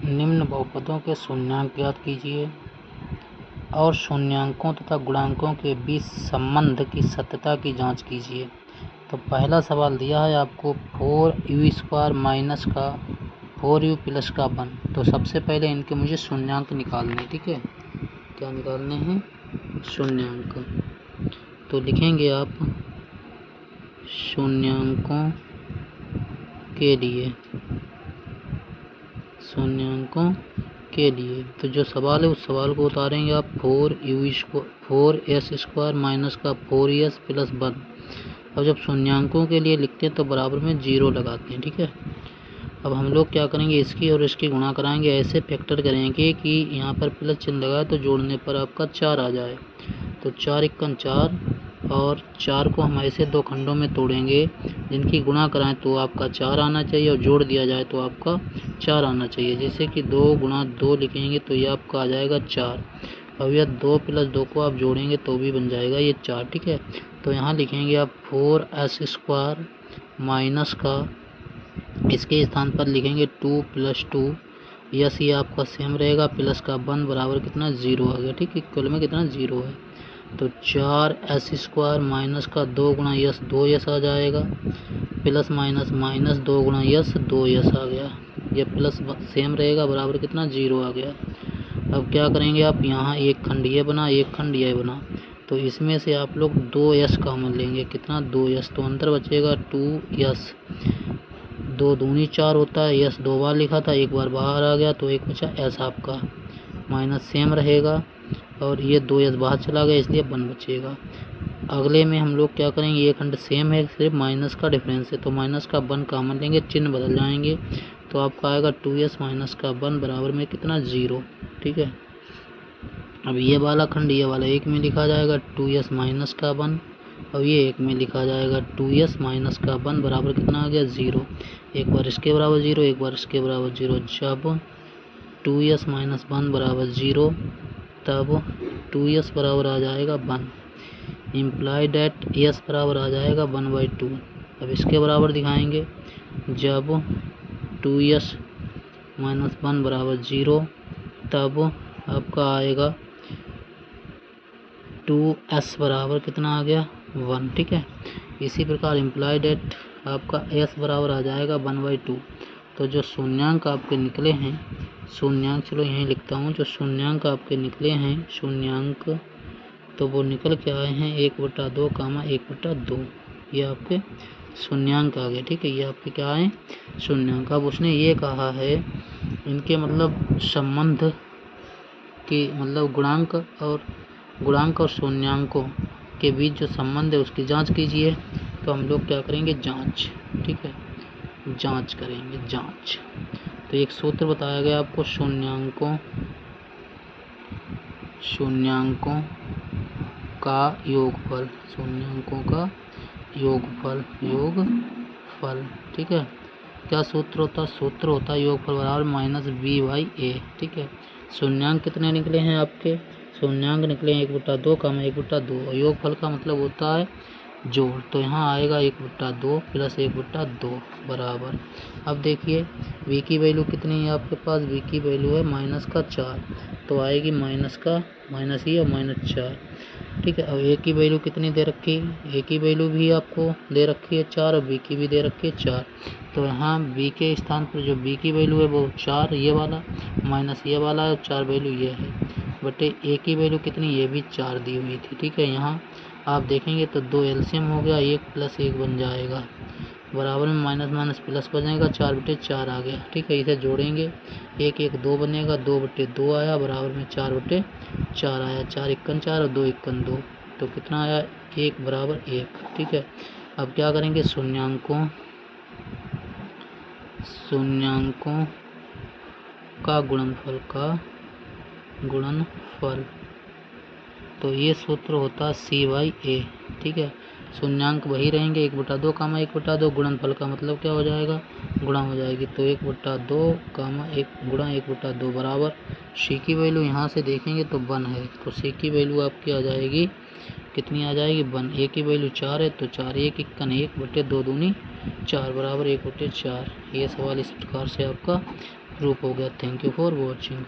निम्न बहुपदों के शून्यांक ज्ञात कीजिए और शून्यांकों तथा गुणांकों के बीच संबंध की सत्यता की जांच कीजिए। तो पहला सवाल दिया है आपको 4u² माइनस का 4u प्लस का 1। तो सबसे पहले इनके मुझे शून्यांक निकालने, ठीक है, क्या निकालने हैं? शून्यांक। तो लिखेंगे आप शून्यांकों के लिए तो जो सवाल है उस सवाल को उतारेंगे आप 4s² माइनस का 4s प्लस 1। और जब शून्यांकों के लिए लिखते हैं तो बराबर में 0 लगाते हैं, ठीक है। अब हम लोग क्या करेंगे, इसकी और इसकी गुणा कराएंगे, ऐसे फैक्टर करेंगे कि यहाँ पर प्लस चिन्ह लगाए तो जोड़ने पर आपका 4 आ जाए। तो 4 × 4 और 4 को हम ऐसे दो खंडों में तोड़ेंगे, जिनकी गुणा कराएं तो आपका 4 आना चाहिए और जोड़ दिया जाए तो आपका 4 आना चाहिए। जैसे कि 2 × 2 लिखेंगे तो ये आपका आ जाएगा 4। अब यह 2 + 2 को आप जोड़ेंगे तो भी बन जाएगा ये 4, ठीक है। तो यहाँ लिखेंगे आप 4s² माइनस का, इसके स्थान पर लिखेंगे 2 + 2 यस, ये आपका सेम रहेगा, प्लस का 1 बराबर कितना 0 आ गया, ठीक है। इक्वल में कितना 0 है। तो 4s² माइनस का 2 × यस 2s आ जाएगा, plus minus minus 2 × yes 2s आ गया, ये प्लस सेम रहेगा, बराबर कितना 0 आ गया। अब क्या करेंगे आप, यहाँ एक खंड ये बना, एक खंड ये बना, तो इसमें से आप लोग 2s कॉमन लेंगे, कितना 2s, तो अंतर बचेगा 2s। 2 दूनी 4 होता है, यस 2 बार लिखा था, एक बार बाहर आ गया तो एक बचा एस आपका, माइनस सेम रहेगा और ये 2s बाहर चला गया इसलिए 1 बचेगा। अगले में हम लोग क्या करेंगे, ये खंड सेम है, सिर्फ माइनस का डिफरेंस है, तो माइनस का 1 कॉमन लेंगे, चिन्ह बदल जाएंगे तो आपका आएगा 2s माइनस का 1 बराबर में कितना 0, ठीक है। अब ये वाला खंड ये वाला एक में लिखा जाएगा 2s माइनस का 1, और ये एक में लिखा जाएगा 2s माइनस का 1 बराबर कितना आ गया 0। एक बार इसके बराबर 0, एक बार इसके बराबर 0। जब 2s माइनस 1 बराबर 0 तब 2s बराबर आ जाएगा 1, इम्प्लाई डैट s बराबर आ जाएगा 1/2। अब इसके बराबर दिखाएंगे, जब 2s माइनस 1 बराबर 0 तब आपका आएगा 2s बराबर कितना आ गया 1, ठीक है। इसी प्रकार इम्प्लाई डेट आपका s बराबर आ जाएगा 1/2। तो जो शून्यांक आपके निकले हैं, शून्यांक चलो यहीं लिखता हूँ, जो शून्यांक आपके निकले हैं शून्यांक, तो वो निकल के आए हैं 1/2, 1/2, ये आपके शून्यांक आ गए, ठीक है। ये आपके क्या आए, शून्यांक। अब उसने ये कहा है इनके मतलब संबंध की, मतलब गुणांक और शून्यांकों के बीच जो संबंध है उसकी जांच कीजिए। तो हम लोग क्या करेंगे, जांच, ठीक है, जांच करेंगे, जांच। तो एक सूत्र बताया गया आपको, शून्यांकों का योगफल, शून्यांकों का योगफल, ठीक है। क्या सूत्र होता है, सूत्र होता है योगफल बराबर -b/a, ठीक है। शून्यांक कितने निकले हैं आपके, शून्यांक निकले 1/2, 1/2, और योगफल का मतलब होता है जोड़, तो यहाँ आएगा 1/2 प्लस 1/2 बराबर। अब देखिए v की वैल्यू कितनी है आपके पास, v की वैल्यू है -4, तो आएगी माइनस ही और -4, ठीक है। अब a की वैल्यू कितनी दे रखी है, a की वैल्यू भी आपको दे रखी है 4 और b की भी दे रखी है 4। तो यहाँ b के स्थान पर जो b की वैल्यू है वो 4 ये वाला माइनस ये वाला है, 4 वैल्यू ये है, बटे a की वैल्यू कितनी, ये भी 4 दी हुई थी, ठीक है। यहाँ आप देखेंगे तो 2 एलसीएम हो गया, 1 + 1 बन जाएगा, बराबर में माइनस माइनस प्लस बनेगा, 4/4 आ गया, ठीक है। इसे जोड़ेंगे 1 1 2 बनेगा, 2/2 आया, बराबर में 4/4 आया, 4 × 4 और 2 × 2, तो कितना आया 1 बराबर 1, ठीक है। अब क्या करेंगे, शून्यांकों का गुणनफल, तो ये सूत्र होता है c/a, ठीक है। शून्यांक वही रहेंगे 1/2, 1/2, गुणनफल का मतलब क्या हो जाएगा, गुणा हो जाएगी, तो 1/2, 1 गुणा 1/2 बराबर c की वैल्यू यहाँ से देखेंगे तो 1 है, तो c की वैल्यू आपकी आ जाएगी कितनी आ जाएगी 1। a की वैल्यू 4 है तो 4 1 × 1 बटे 2 दूनी 4 बराबर 1/4। ये सवाल इस प्रकार से आपका प्रूफ हो गया। Thank you for watching.